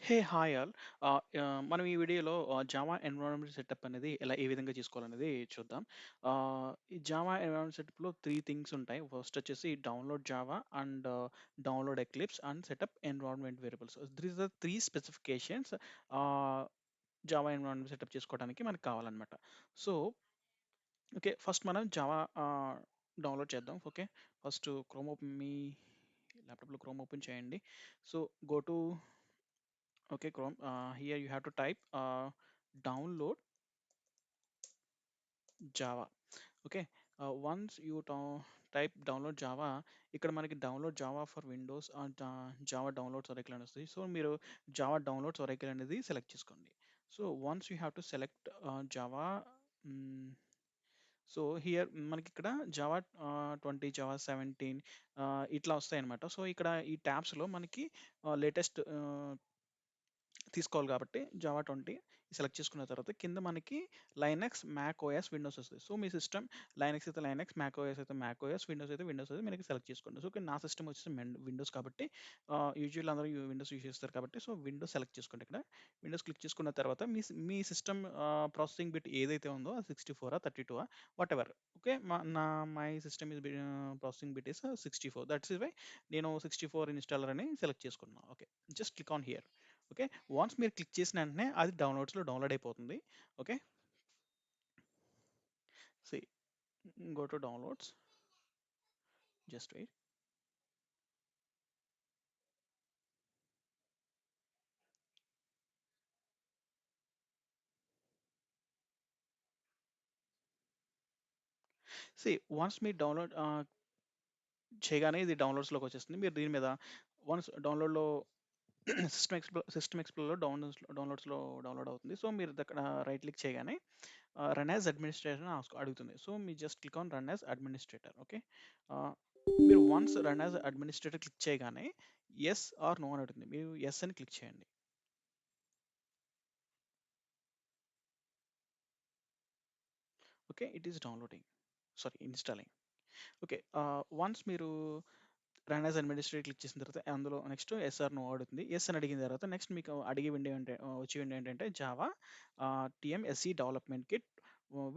Hey hi all. మనం ఈ వీడియోలో జావా ఎన్విరాన్మెంట్ సెటప్ అనేది ఏ విధంగా చేసుకోవాలనేది చూద్దాం. ఈ జావా ఎన్విరాన్మెంట్ సెటప్‌లో 3 థింగ్స్ ఉంటాయి. ఫస్ట్ వచ్చేసి download Java and download Eclipse and setup environment variables. These are 3 specifications ah, Java environment setup చేసుకోవడానికి మనకు కావాలన్నమాట. So, okay. ఫస్ట్ మనం జావా డౌన్లోడ్ చేద్దాం. ఓకే. ఫస్ట్ మీ ల్యాప్‌టాప్‌లో క్రోమ్ ఓపెన్ చేయండి. So, go to okay Chrome. Here you have to type download Java. Okay. Once you type download Java, ఇక్కడ మనకి download Java for Windows Java downloads Oracle అని వస్తుంది. So మీరు Java downloads ఒరేకల్ అనేది select చేసుకోండి. So once you have to select Java. So here మనకి ఇక్కడ Java 20 Java 17 ఇట్లా వస్తాయి అనమాట. సో ఇక్కడ ఈ ట్యాబ్స్లో మనకి లేటెస్ట్ తీసుకోవాలి కాబట్టి జావా 20 సెలెక్ట్ చేసుకున్న తర్వాత కింద మనకి లైనక్స్, మ్యాక్ ఓఎస్, విండోస్ వస్తది. సో మీ సిస్టమ్ లైనక్స్ అయితే లైనక్స్, మ్యాక్ ఓఎస్ అయితే మ్యాక్ ఓఎస్, విండోస్ అయితే విండోస్ అయితే మీరు సెలెక్ట్ చేసుకోండి. సో ఇక్కడ నా సిస్టమ్ వచ్చేసి విండోస్ కాబట్టి యూజువల్ అందరూ విండోస్ యూజ్ చేస్తారు కాబట్టి సో విండోస్ సెలెక్ట్ చేసుకోండి ఇక్కడ. విండోస్ క్లిక్ చేసుకున్న తర్వాత మీ సిస్టమ్ ప్రాసెసింగ్ బిట్ ఏదైతే ఉందో 64 32 whatever. Okay. My system is processing bit is 64. That's why నేను 64 ఇన్‌స్టాలర్ అని సెలెక్ట్ చేసుకున్నాను. Okay. Just click on here. Okay. Once మీరు క్లిక్ చేసిన వెంటనే అది డౌన్లోడ్స్‌లో డౌన్లోడ్ అయిపోతుంది. Okay. See go to downloads. Just wait. See once మీరు డౌన్లోడ్ చేయగానే ఇది డౌన్లోడ్స్‌లోకి వచ్చేస్తుంది. మీరు దీని మీద వన్స్ డౌన్లోడ్‌లో సిస్టమ్ ఎక్స్‌ప్లోరర్‌లో డౌన్లోడ్స్‌లో డౌన్లోడ్ అవుతుంది. సో మీరు అక్కడ రైట్ క్లిక్ చేయగానే రన్ యాస్ అడ్మినిస్ట్రేటర్ అడుగుతుంది. సో మీరు just click on run as administrator. Okay. Ah, మీరు once run as administrator click చేయగానే యెస్ ఆర్ నో అని అడుగుతుంది. మీరు యెస్ అని క్లిక్ చేయండి. Okay. It is downloading. Sorry installing. Okay. Once మీరు రన్ యాస్ అడ్మినిస్ట్రేటర్ క్లిక్ చేసిన తర్వాత అందులో నెక్స్ట్ యెస్ ఆర్ నో అడుగుతుంది. యెస్ అని అడిగిన తర్వాత నెక్స్ట్ మీకు అడిగే విండో వచ్చే విండో ఏంటంటే జావా టీఎంఎస్ఈ development kit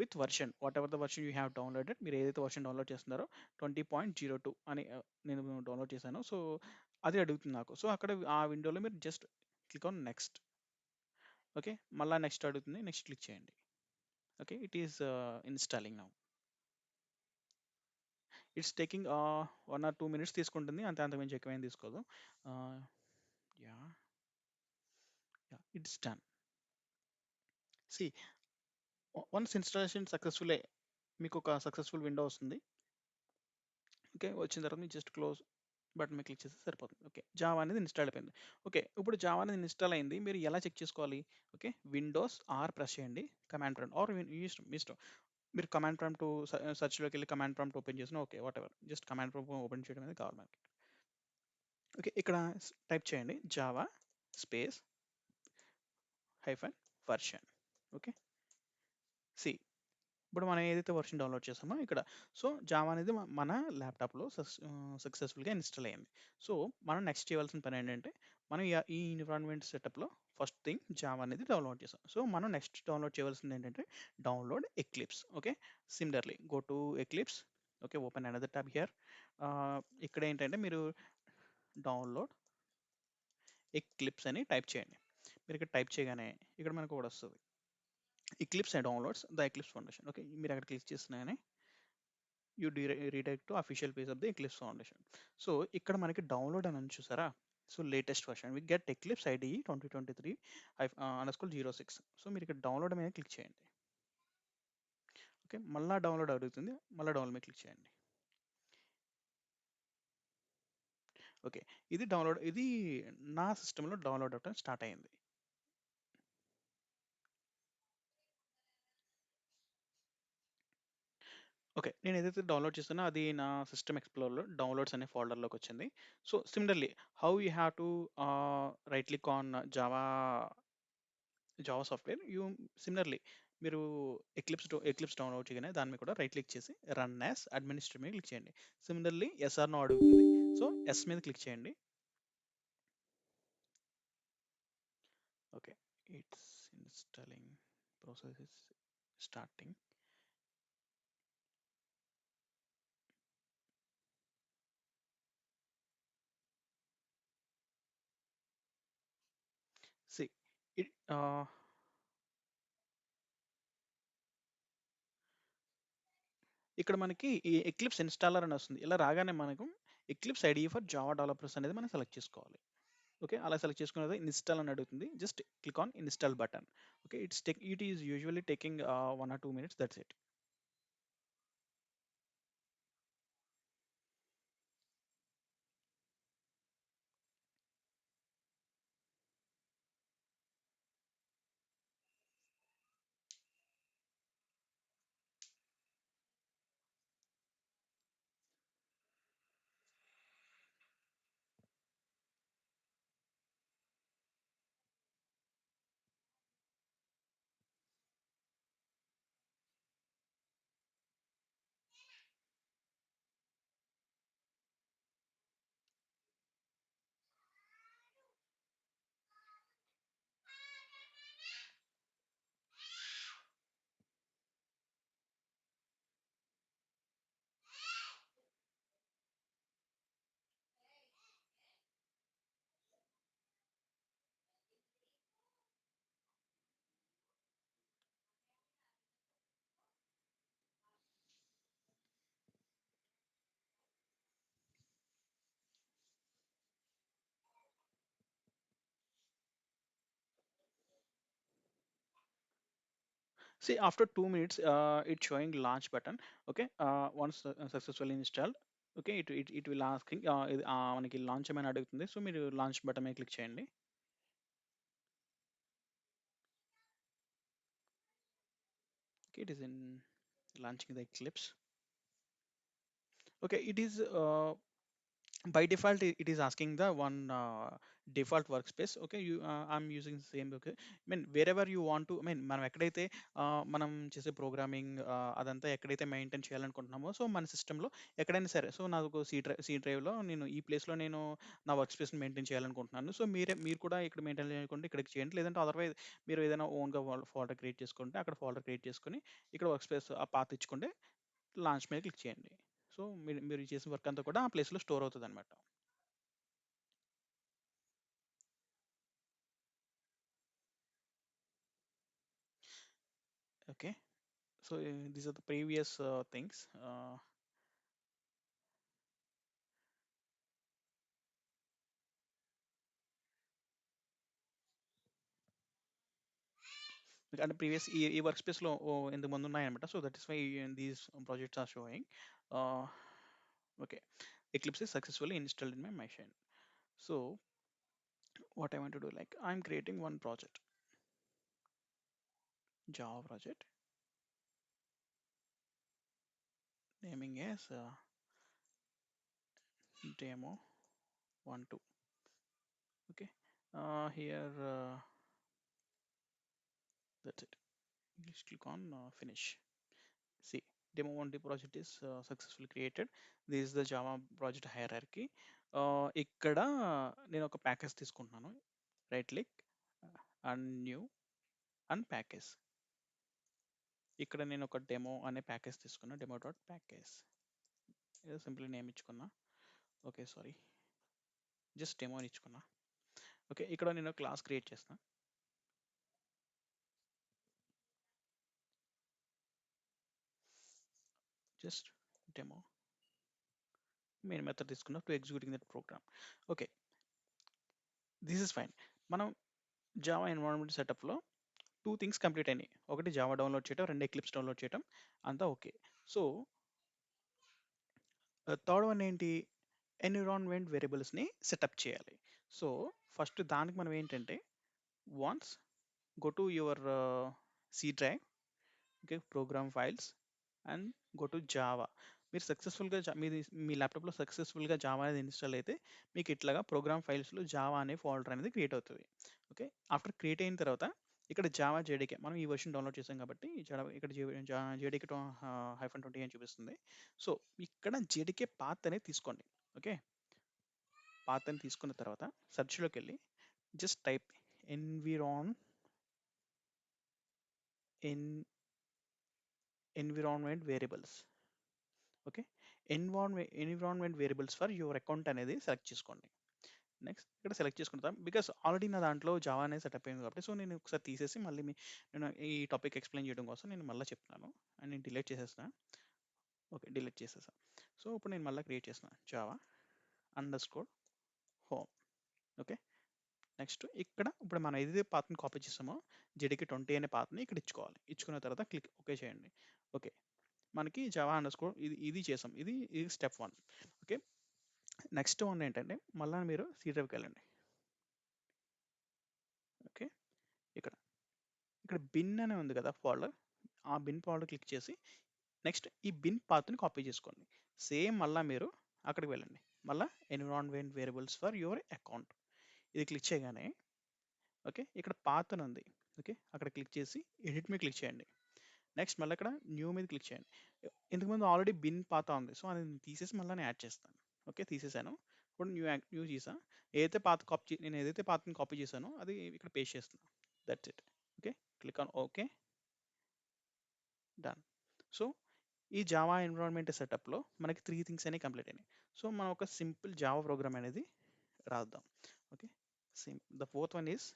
with version whatever the version you have downloaded. మీరు ఏదైతే వెర్షన్ డౌన్లోడ్ చేస్తున్నారో 20.02 అని నేను డౌన్లోడ్ చేశాను. సో అది అడుగుతుంది నాకు. సో అక్కడ ఆ విండోలో మీరు just click on next. Okay. మళ్ళా నెక్స్ట్ అడుగుతుంది. నెక్స్ట్ క్లిక్ చేయండి. Okay. It is installing now. It's taking 1 or 2 minutes తీసుకుంటుంది. అంతకు మించి ఎక్కువేం తీసుకోదు. Ah, yeah! It's done. See once installation మీకొక సక్సెస్‌ఫుల్ విండో వస్తుంది. ఓకే. వచ్చిన తర్వాత మీరు జస్ట్ క్లోజ్ బటన్ మీద క్లిక్ చేస్తే సరిపోతుంది. ఓకే. జావా అనేది ఇన్‌స్టాల్ అయిపోయింది. ఓకే. ఇప్పుడు జావా అనేది ఇన్‌స్టాల్ అయింది. మీరు ఎలా చెక్ చేసుకోవాలి? ఓకే. విండోస్ ఆర్ ప్రెస్ చేయండి. కమాండ్ ప్రాంప్ట్ ఆర్ మీ ఇష్టం మీ ఇష్టం. మీరు కమాండ్ ప్రాంప్ట్ సెర్చ్‌లోకెళ్ళి కమాండ్ ప్రాంప్ట్ ఓపెన్ చేసినా okay. Whatever. Just command prompt open చేయడం అనేది కావాలి మనకి. ఓకే. ఇక్కడ టైప్ చేయండి Java space hyphen version. Okay. See ఇప్పుడు మనం ఏదైతే వెర్షన్ డౌన్లోడ్ చేసామో ఇక్కడ సో జావా అనేది మన ల్యాప్‌టాప్‌లో సక్సెస్‌ఫుల్‌గా ఇన్‌స్టాల్ అయింది. సో మనం నెక్స్ట్ చేయవలసిన పని ఏంటంటే మనం ఈ ఎన్విరాన్మెంట్ సెటప్‌లో ఫస్ట్ థింగ్ జావా అనేది డౌన్లోడ్ చేసాం. సో మనం నెక్స్ట్ డౌన్లోడ్ చేయవలసింది ఏంటంటే download eclipse. Okay. Similarly go to eclipse. Okay. Open another tab here. ఇక్కడ ఏంటంటే మీరు డౌన్లోడ్ ఎక్లిప్స్ అని టైప్ చేయండి. మీరు ఇక్కడ టైప్ చేయగానే ఇక్కడ మనకు ఒకటి వస్తది. Eclipse and downloads the Eclipse Foundation. Okay. మీరు అక్కడ క్లిక్ చేసినగానే you redirect to official page of the Eclipse Foundation. So ఇక్కడ మనకి డౌన్లోడ్ అని ఉంది చూసారా? So latest version we get Eclipse IDE 2023 _06. So మీరు ఇక్కడ డౌన్లోడ్ మీద క్లిక్ చేయండి. ఓకే. మళ్ళా డౌన్లోడ్ అడుగుతుంది. మళ్ళా డౌన్లోడ్ మీద క్లిక్ చేయండి. ఓకే. ఇది నా సిస్టమ్‌లో డౌన్లోడ్ అవ్వడం స్టార్ట్ అయింది. ఓకే. నేను ఏదైతే డౌన్లోడ్ చేశానో అది నా సిస్టమ్ ఎక్స్‌ప్లోరర్‌లో డౌన్లోడ్స్ అనే ఫోల్డర్‌లోకి వచ్చింది. So similarly how you have to right click on Java software similarly మీరు ఎక్లిప్స్ డౌన్లోడ్ చేయగానే దాని మీద కూడా రైట్ క్లిక్ చేసి రన్ యాస్ అడ్మినిస్ట్రేటర్ మీద క్లిక్ చేయండి. సిమిలర్‌లీ యెస్ ఆర్ నో అడుగుతుంది. సో యెస్ మీద క్లిక్ చేయండి. Okay, it's installing. Process is starting. See, it ఇక్కడ మనకి ఈ ఎక్లిప్స్ ఇన్‌స్టాలర్ అని వస్తుంది. ఇలా రాగానే మనకు eclipse IDE for Java developers అనేది మనం సెలెక్ట్ చేసుకోవాలి. ఓకే. అలా సెలెక్ట్ చేసుకున్న తర్వాత ఇన్‌స్టాల్ అని అడుగుతుంది. Just click on install button. Okay. It is usually taking 1 or 2 minutes that's it. See, after 2 minutes, it's showing launch button. Okay. Once successfully installed, okay. It will asking ఇది మనకి launch చేయమని అడుగుతుంది. So, మీరు launch button మీద click చేయండి. Okay. It is in launching the eclipse. Okay. It is by default it is asking the one default workspace. Okay, I'm using the same. Okay, I mean wherever you want to, I mean మనం ఎక్కడైతే మనం చేసే programming అదంతా ఎక్కడైతే maintain చేయాలనుకుంటున్నామో, so మన సిస్టంలో ఎక్కడైనా సరే, సో నాకు సి డ్రైవ్లో నేను ఈ ప్లేస్లో నేను నా వర్క్ స్పేస్ని మెయింటైన్ చేయాలనుకుంటున్నాను. సో మీరు కూడా ఇక్కడ మెయింటైన్ చేయకుంటే ఇక్కడికి చేయండి. లేదంటే అదర్వైజ్ మీరు ఏదైనా ఓన్గా ఫోల్డర్ క్రియేట్ చేసుకుంటే అక్కడ ఫోల్డర్ క్రియేట్ చేసుకొని ఇక్కడ వర్క్ స్పేస్ ఆ పాత్ ఇచ్చుకుంటే లాంచ్ మీద క్లిక్ చేయండి. సో మీరు మీరు చేసిన వర్క్ అంతా కూడా ఆ ప్లేస్లో స్టోర్ అవుతుంది అనమాట. Okay, so these are the previous things. And previous ఈ వర్క్ స్పేస్లో ఇంతకు ముందు ఉన్నాయన్నమాట. So that is why these projects are showing. Okay, Eclipse is successfully installed in my machine. So what I want to do, like I'm creating one project, Java project, naming as demo 1 2. Okay, here that's it. Just click on finish. See, demo 1D project is successfully created. This is the Java project hierarchy. ఇక్కడ నేను ఒక package తీసుకుంటున్నాను. Right click and new and package. ఇక్కడ నేను ఒక demo అనే package తీసుకున్నా. Demo dot package. ఏదో సింపుల్ నేమ్ ఇచ్చుకున్నా. ఓకే, సారీ, జస్ట్ డెమో అని ఇచ్చుకున్నా. ఓకే, ఇక్కడ నేను క్లాస్ క్రియేట్ చేస్తాను. జస్ట్ డెమో మెయిన్ మెథడ్ తీసుకున్నా to executing that program. Okay, this is fine. మనం జావా ఎన్విరాన్మెంట్ సెటప్లో 2 థింగ్స్ కంప్లీట్ అయినాయి. ఒకటి జావా డౌన్లోడ్ చేయడం, 2 ఎక్లిప్స్ డౌన్లోడ్ చేయడం, అంతా ఓకే. సో థర్డ్ వన్ ఏంటి, ఎన్విరాన్మెంట్ వేరియబుల్స్ని సెటప్ చేయాలి. సో ఫస్ట్ దానికి మనం ఏంటంటే, once go to your C drive, okay, program files and go to Java. మీరు సక్సెస్ఫుల్గా మీ ల్యాప్టాప్లో సక్సెస్ఫుల్గా జావా అనేది ఇన్స్టాల్ అయితే మీకు ఇట్లాగా ప్రోగ్రామ్ ఫైల్స్లో జావా అనే ఫోల్డర్ అనేది క్రియేట్ అవుతుంది. ఓకే, ఆఫ్టర్ క్రియేట్ అయిన తర్వాత ఇక్కడ జావా జేడీకే మనం ఈ వర్షన్ డౌన్లోడ్ చేసాం కాబట్టి ఇక్కడ జేడీకే -20 అని చూపిస్తుంది. సో ఇక్కడ జేడీకే పాత్ అనేది తీసుకోండి. ఓకే, పాత్ అని తీసుకున్న తర్వాత సెర్చ్లోకి వెళ్ళి just type environ in environment variables. Okay. Environment variables for your account అనేది సెలెక్ట్ చేసుకోండి. నెక్స్ట్ ఇక్కడ సెలెక్ట్ చేసుకుంటాం. బికాస్ ఆల్రెడీ నా దాంట్లో జావా అనేది సెటప్ అయింది కాబట్టి, సో నేను ఒకసారి తీసేసి మళ్ళీ నేను ఈ టాపిక్ ఎక్స్ప్లెయిన్ చేయడం కోసం నేను మళ్ళీ చెప్తున్నాను. అండ్ నేను డిలీట్ చేసేసిన. ఓకే, డిలీట్ చేసేసా. సో ఇప్పుడు నేను మళ్ళీ క్రియేట్ చేసిన Java under score home. Okay. Next ఇక్కడ ఇప్పుడు మనం ఏదైతే పాత్ని కాపీ చేసామో జెడికి 20 అనే పాత్ని ఇక్కడ ఇచ్చుకోవాలి. ఇచ్చుకున్న తర్వాత క్లిక్ ఓకే చేయండి. ఓకే, మనకి జావా అండర్ స్కోర్ ఇది చేసాం. ఇది స్టెప్ 1. ఓకే. నెక్స్ట్ వన్ ఏంటంటే మళ్ళీ మీరు సి డ్రైవ్కి వెళ్ళండి. ఓకే. ఇక్కడ ఇక్కడ బిన్ అనే ఉంది కదా ఫోల్డర్, ఆ బిన్ ఫోల్డర్ క్లిక్ చేసి నెక్స్ట్ ఈ బిన్ పాత్ని కాపీ చేసుకోండి. సేమ్ మళ్ళీ మీరు అక్కడికి వెళ్ళండి. మళ్ళీ environment variables for your account ఇది క్లిక్ చేయగానే ఓకే ఇక్కడ పాత్ అని ఉంది. ఓకే, అక్కడ క్లిక్ చేసి ఎడిట్ మీద క్లిక్ చేయండి. నెక్స్ట్ మళ్ళీ ఇక్కడ న్యూ మీద క్లిక్ చేయండి. ఇంతకుముందు ఆల్రెడీ బిన్ పాత ఉంది, సో అది తీసేసి మళ్ళీ నేను యాడ్ చేస్తాను. ఓకే, తీసేసాను. ఇప్పుడు న్యూ చేసా. నేను ఏదైతే పాతని కాపీ చేశానో అది ఇక్కడ పేస్ట్ చేస్తున్నాను. That's it. Okay, click on okay, done. So ఈ జావా ఎన్విరాన్మెంట్ సెటప్లో మనకి 3 థింగ్స్ అనేవి కంప్లీట్ అయినాయి. సో మనం ఒక సింపుల్ జావా ప్రోగ్రామ్ అనేది రాద్దాం. Okay, the fourth one is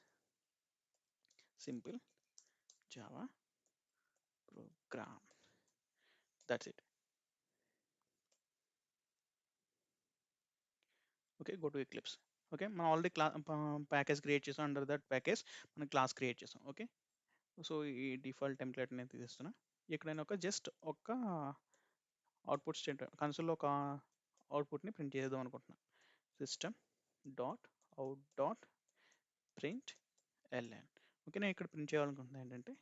simple Java programme. That's it. Okay, go to eclipse. Okay, మనం already package create చేసాం. అండర్ దట్ ప్యాకేజ్ మనం క్లాస్ క్రియేట్ చేసాం. ఓకే, సో ఈ డిఫాల్ట్ టెంప్లెట్ నేను తీసేస్తున్నా. ఇక్కడ నేను జస్ట్ ఒక అవుట్పుట్ స్టేట్ కన్సోల్లో ఒక అవుట్పుట్ని ప్రింట్ చేద్దాం అనుకుంటున్నాను. System dot out dot print LN. Okay, నేను ఇక్కడ ప్రింట్ చేయాలనుకుంటున్నాను ఏంటంటే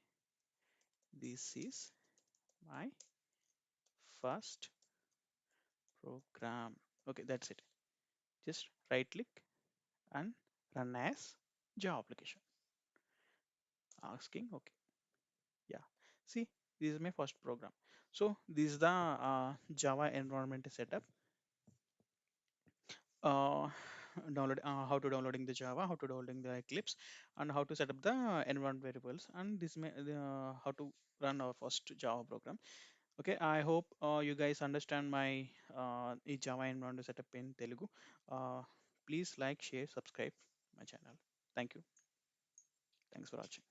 this is my first program. Okay, that's it. Just right click and run as Java application. Asking okay. Yeah. See, this is my first program. So this is the Java environment setup. Uh, how to downloading the Java, how to downloading the Eclipse, and how to set up the environment variables, and how to run our first Java program. Okay, I hope you guys understand my Java environment setup in Telugu. Please like, share, subscribe my channel. Thank you. Thanks for watching.